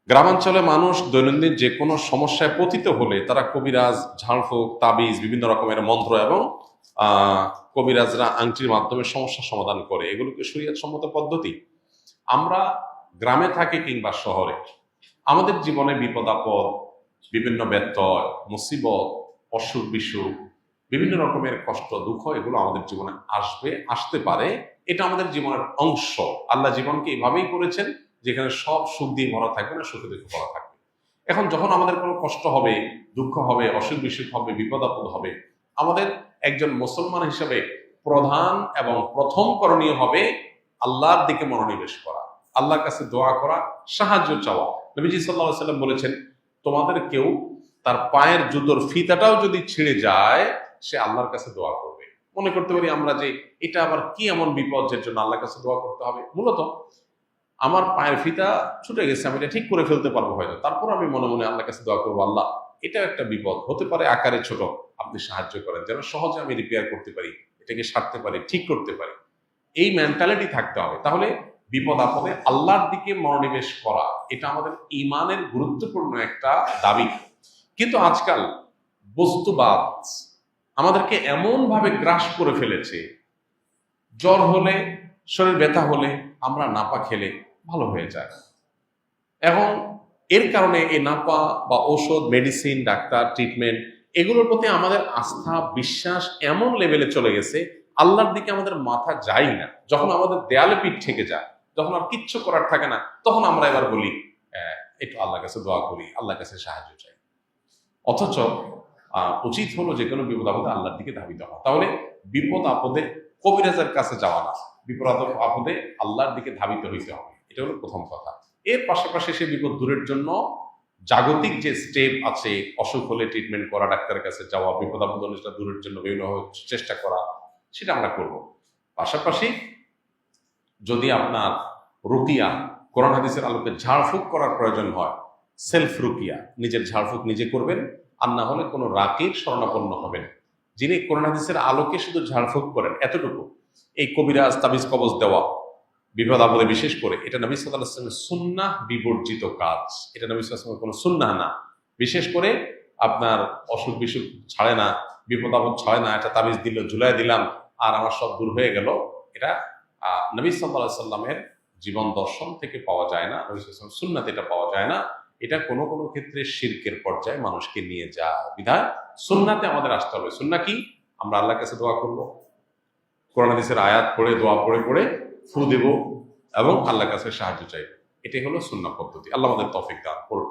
গ্রামাঞ্চলে মানুষ দৈনন্দিন যে কোনো সমস্যায় পতিত হলে তারা কবিরাজ, ঝাড়ফুঁক, তাবিজ, বিভিন্ন রকমের মন্ত্র এবং কবিরাজরা আংটির মাধ্যমে সমস্যা সমাধান করে। এগুলোকে শরীয়ত সম্মত পদ্ধতি। আমরা গ্রামে থাকি কিংবা শহরে, আমাদের জীবনে বিপদ আপদ, বিভিন্ন ব্যত্যয়, মুসিবত, অসুখ বিসুখ, বিভিন্ন রকমের কষ্ট দুঃখ এগুলো আমাদের জীবনে আসবে, আসতে পারে। এটা আমাদের জীবনের অংশ। আল্লাহ জীবনকে এইভাবেই করেছেন যেখানে সব সুখ দিয়ে ভরা থাকবে না, সুখে দুঃখে ভরা থাকবে। এখন যখন আমাদের কোনো কষ্ট হবে, দুঃখ হবে, অসুখ বিসুখ হবে, বিপদ আপদ হবে, আমাদের একজন মুসলমান হিসেবে প্রধান এবং প্রথম করণীয় হবে আল্লাহর দিকে মনোনিবেশ করা, আল্লাহর কাছে দোয়া করা, সাহায্য চাওয়া। নবীজি সাল্লাল্লাহু আলাইহি ওয়াসাল্লাম বলেছেন, তোমাদের কেউ তার পায়ের জুতোর ফিতাটাও যদি ছিঁড়ে যায়, সে আল্লাহর কাছে দোয়া করবে। মনে করতে পারি আমরা যে এটা আবার কি এমন বিপদ যের জন্য আল্লাহর কাছে দোয়া করতে হবে। মূলত আমার পায়ের ফিতা ছুটে গেছে, আমি এটা ঠিক করে ফেলতে পারবো হয়তো, তারপর আমি মনে মনে আল্লাহর কাছে দোয়া করবো, আল্লাহ এটা একটা বিপদ হতে পারে আকারে ছোট, আপনি সাহায্য করেন যেন সহজে আমি রিপেয়ার করতে পারি, এটাকে সারতে পারি, ঠিক করতে পারি। এই মেন্টালিটি থাকতে হবে। তাহলে বিপদ আপদে আল্লাহর দিকে মনোনিবেশ করা এটা আমাদের ইমানের গুরুত্বপূর্ণ একটা দাবি। কিন্তু আজকাল বস্তুবাদ আমাদেরকে এমন ভাবে গ্রাস করে ফেলেছে, জ্বর হলে, শরীর ব্যথা হলে আমরা নাপা খেলে ভালো হয়ে যায়। এবং এর কারণে এই নাপা বা ঔষধ, মেডিসিন, ডাক্তার, ট্রিটমেন্ট এগুলোর প্রতি আমাদের আস্থা, বিশ্বাস এমন লেভেলে চলে গেছে, আল্লাহর দিকে আমাদের মাথা যায় না। যখন আমাদের দেয়ালে পিঠ থেকে যায়, যখন আর কিচ্ছু করার থাকে না, তখন আমরা এবার বলি একটু আল্লাহর কাছে দোয়া করি, আল্লাহর কাছে সাহায্য চাই। অথচ উচিত হলো যে কোনো বিপদ আপদে আল্লাহর দিকে ধাবিত হওয়া। তাহলে বিপদ আপদে কবিরাজের কাছে যাওয়া না, বিপদ আপদে আল্লাহর দিকে ধাবিত হইতে হবে। এটা হলো প্রথম কথা। এর পাশাপাশি সে বিপদ দূরের জন্য জাগতিক যে স্টেপ আছে, অসুখ হলে ট্রিটমেন্ট করা, ডাক্তারের কাছে যাওয়া, বিপদ আপদ দূরের জন্য বিভিন্ন চেষ্টা করা, সেটা আমরা করব। পাশাপাশি যদি আপনার রুকিয়া, কোরআন হাদিসের আলোকে ঝাড়ফুঁক করার প্রয়োজন হয়, সেলফ রুকিয়া, নিজের ঝাড়ফুঁক নিজে করবেন। আর না হলে কোনো রাকির শরণাপন্ন হবেন, যিনি কোরআন হাদিসের আলোকে শুধু ঝাড়ফুঁক করেন, এতটুকু। এই কবিরাজ, তাবিজ, কবজ দেওয়া বিপদ আপদে বিশেষ করে এটা নবী সাল্লাল্লাহু আলাইহি ওয়াসাল্লামের সুন্নাহ বিবর্জিত কাজ। এটা নবী সাল্লাল্লাহু আলাইহি ওয়াসাল্লামের কোনো সুন্নাহ না। বিশেষ করে আপনার অসুখ বিসুখ ছাড়ে না, বিপদ আপদ ছাড়ে না, এটা তাবিজ দিল, ঝুলাই দিলাম আর আমার সব দূর হয়ে গেল, এটা নবী সাল্লাল্লাহু আলাইহি ওয়াসাল্লামের জীবন দর্শন থেকে পাওয়া যায় না, নবী সাল্লাল্লাহু আলাইহি ওয়াসাল্লামের সুন্নাতে এটা পাওয়া যায় না। এটা কোনো কোনো ক্ষেত্রে শিরকের পর্যায়ে মানুষকে নিয়ে যায়। বিধায় সুন্নাতে আমাদের আসতে হবে। সুন্নাহ কি? আমরা আল্লাহর কাছে দোয়া করব, কোরআন হাদিসের আয়াত পড়ে, দোয়া পড়ে পড়ে ফু দেব এবং আল্লাহর কাছে সাহায্য চাইব। এটাই হলো সুন্নাহ পদ্ধতি। আল্লাহ আমাদের তৌফিক দান করুন।